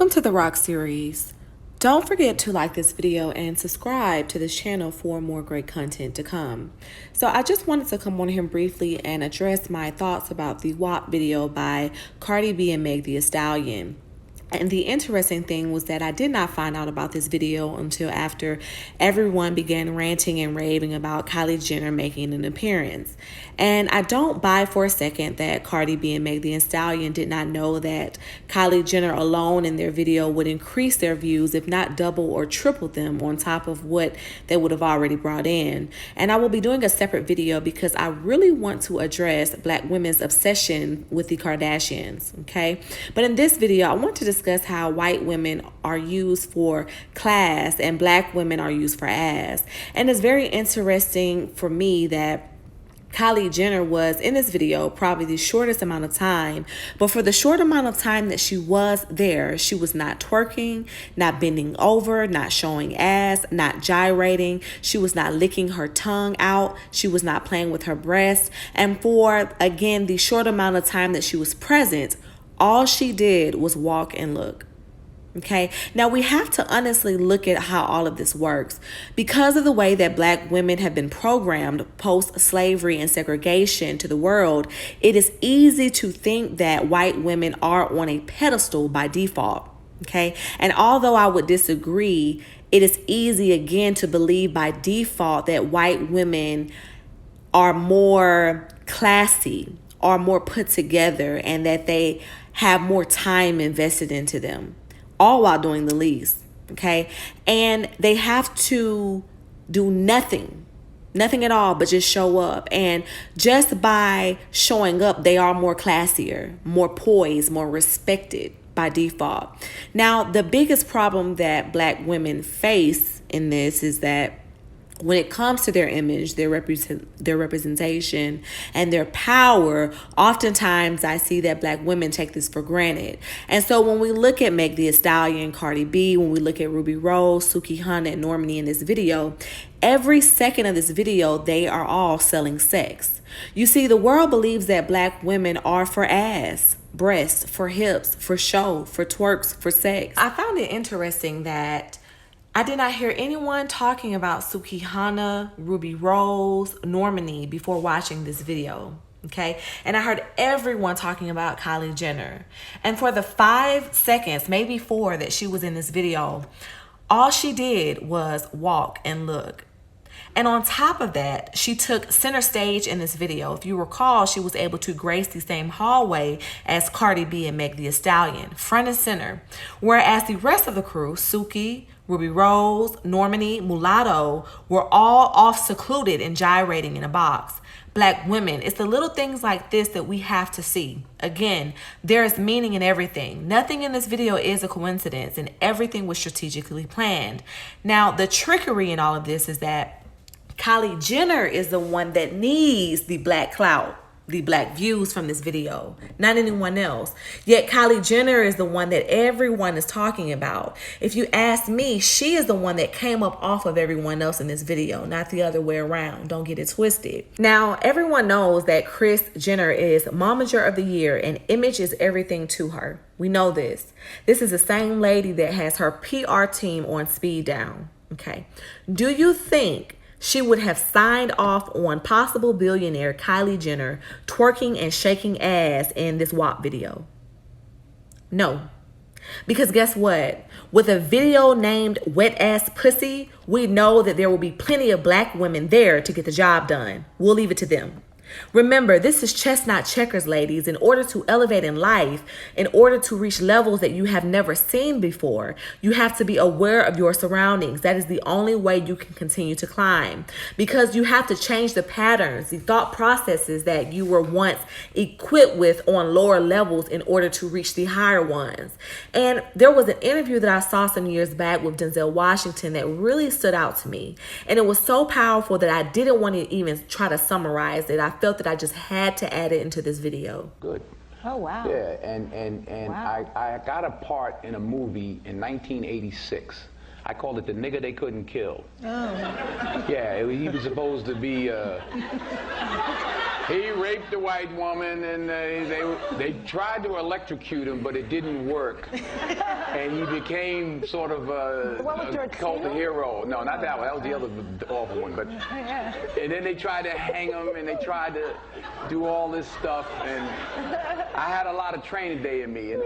Welcome to the Rock series. Don't forget to like this video and subscribe to this channel for more great content to come. So I just wanted to come on here briefly and address my thoughts about the WAP video by Cardi B and Meg Thee Stallion. And the interesting thing was that I did not find out about this video until after everyone began ranting and raving about Kylie Jenner making an appearance. And I don't buy for a second that Cardi B and Meg Thee Stallion did not know that Kylie Jenner alone in their video would increase their views, if not double or triple them, on top of what they would have already brought in. And I will be doing a separate video because I really want to address Black women's obsession with the Kardashians, okay? But in this video, I want to discuss how white women are used for class and Black women are used for ass. And it's very interesting for me that Kylie Jenner was in this video probably the shortest amount of time, but for the short amount of time that she was there, she was not twerking, not bending over, not showing ass, not gyrating. She was not licking her tongue out. She was not playing with her breasts. And for, again, the short amount of time that she was present, all she did was walk and look. Okay, now we have to honestly look at how all of this works. Because of the way that Black women have been programmed post-slavery and segregation to the world, it is easy to think that white women are on a pedestal by default. Okay, and although I would disagree, it is easy again to believe by default that white women are more classy, are more put together, and that they have more time invested into them, all while doing the least, okay? And they have to do nothing at all but just show up. And just by showing up, they are more classier, more poised, more respected by default. Now, the biggest problem that Black women face in this is that when it comes to their image, their representation, and their power, oftentimes I see that Black women take this for granted. And so when we look at Meg Thee Stallion, Cardi B, when we look at Ruby Rose, Suki Hannah, and Normani in this video, every second of this video, they are all selling sex. You see, the world believes that Black women are for ass, breasts, for hips, for show, for twerks, for sex. I found it interesting that I did not hear anyone talking about Suki Hannah, Ruby Rose, Normani before watching this video, okay? And I heard everyone talking about Kylie Jenner. And for the 5 seconds, maybe 4 that she was in this video, all she did was walk and look. And on top of that, she took center stage in this video. If you recall, she was able to grace the same hallway as Cardi B and Meg Thee Stallion, front and center. Whereas the rest of the crew, Suki, Ruby Rose, Normani, Mulatto, were all off secluded and gyrating in a box. Black women, it's the little things like this that we have to see. Again, there is meaning in everything. Nothing in this video is a coincidence, and everything was strategically planned. Now, the trickery in all of this is that Kylie Jenner is the one that needs the Black clout, the Black views from this video, not anyone else. Yet Kylie Jenner is the one that everyone is talking about. If you ask me, she is the one that came up off of everyone else in this video, not the other way around. Don't get it twisted. Now, everyone knows that Kris Jenner is Momager of the Year and image is everything to her. We know this. This is the same lady that has her PR team on speed down, okay? Do you think she would have signed off on possible billionaire Kylie Jenner twerking and shaking ass in this WAP video? No. Because guess what? With a video named Wet Ass Pussy, we know that there will be plenty of Black women there to get the job done. We'll leave it to them. Remember, this is chess, not checkers, ladies. In order to elevate in life, in order to reach levels that you have never seen before, you have to be aware of your surroundings. That is the only way you can continue to climb, because you have to change the patterns, the thought processes that you were once equipped with on lower levels in order to reach the higher ones. And there was an interview that I saw some years back with Denzel Washington that really stood out to me. And it was so powerful that I didn't want to even try to summarize it. I felt that I just had to add it into this video. Good. Oh, wow. Yeah, and Wow. I got a part in a movie in 1986. I called it The Nigga They Couldn't Kill. Oh. Yeah, he was supposed to be He raped a white woman, and they tried to electrocute him, but it didn't work. And he became sort of a cult hero. No, not that one. That was the other awful one. But and then they tried to hang him, and they tried to do all this stuff. And I had a lot of training day in me, and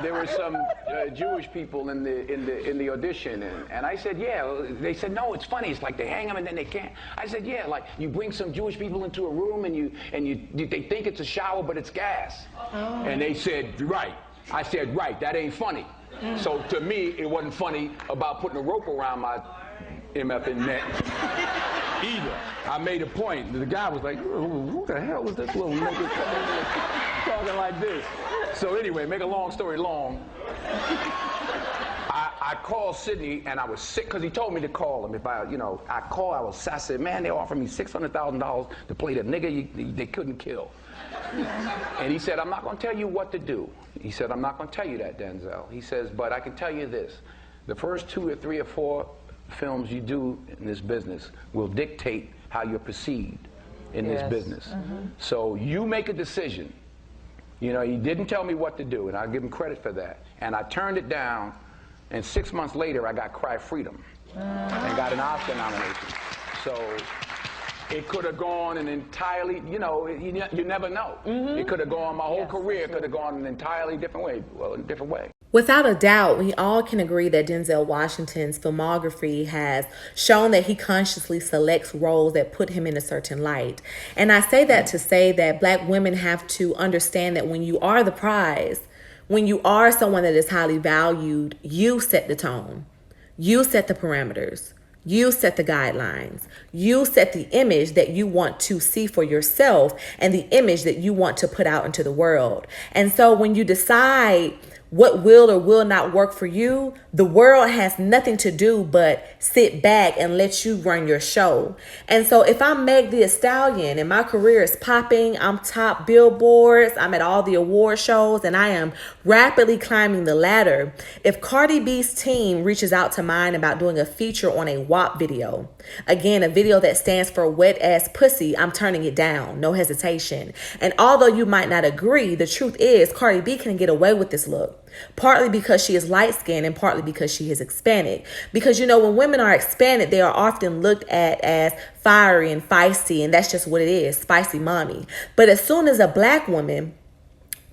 there were some Jewish people in the audition, and I said, yeah. They said, no, it's funny. It's like they hang them and then they can't. I said, yeah, like you bring some Jewish people into a room and they think it's a shower, but it's gas. Oh. And they said, right. I said, right. That ain't funny. So to me, it wasn't funny about putting a rope around my MFing neck either. I made a point. The guy was like, who the hell is this little nigga talking like this? So anyway, make a long story long, I called Sidney, and I was sick because he told me to call him. If I said, man, they offered me $600,000 to play the nigga they couldn't kill. And he said, I'm not going to tell you what to do. He said, I'm not going to tell you that, Denzel. He says, but I can tell you this. The first 2 or 3 or 4 films you do in this business will dictate how you're perceived in this business. Mm-hmm. So you make a decision. You know, he didn't tell me what to do, and I give him credit for that. And I turned it down, and 6 months later, I got Cry Freedom and got an Oscar nomination. So it could have gone an entirely, you never know. Mm-hmm. It could have gone, my whole career could have gone an entirely different way, in a different way. Without a doubt, we all can agree that Denzel Washington's filmography has shown that he consciously selects roles that put him in a certain light. And I say that to say that Black women have to understand that when you are the prize, when you are someone that is highly valued, you set the tone. You set the parameters. You set the guidelines. You set the image that you want to see for yourself and the image that you want to put out into the world. And so when you decide what will or will not work for you, the world has nothing to do but sit back and let you run your show. And so if I'm Meg Thee Stallion and my career is popping, I'm top billboards, I'm at all the award shows, and I am rapidly climbing the ladder, if Cardi B's team reaches out to mine about doing a feature on a WAP video, again, a video that stands for wet ass pussy, I'm turning it down, no hesitation. And although you might not agree, the truth is Cardi B can get away with this look. Partly because she is light-skinned and partly because she is Hispanic. Because, when women are Hispanic, they are often looked at as fiery and feisty, and that's just what it is, spicy mommy. But as soon as a Black woman,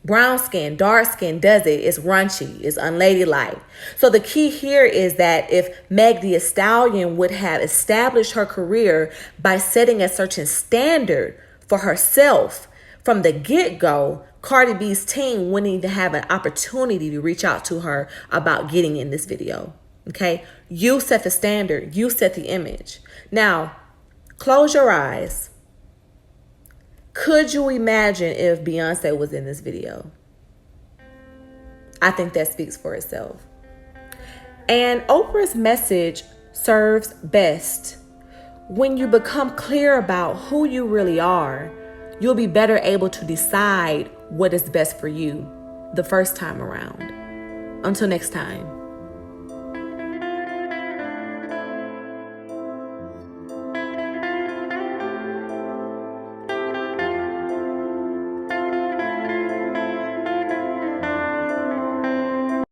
brown skin, dark skin, does it, it's raunchy, it's unladylike. So the key here is that if Meg Thee Stallion would have established her career by setting a certain standard for herself from the get-go, Cardi B's team wouldn't even have an opportunity to reach out to her about getting in this video. Okay? You set the standard. You set the image. Now, close your eyes. Could you imagine if Beyonce was in this video? I think that speaks for itself. And Oprah's message serves best when you become clear about who you really are. You'll be better able to decide what is best for you the first time around. Until next time.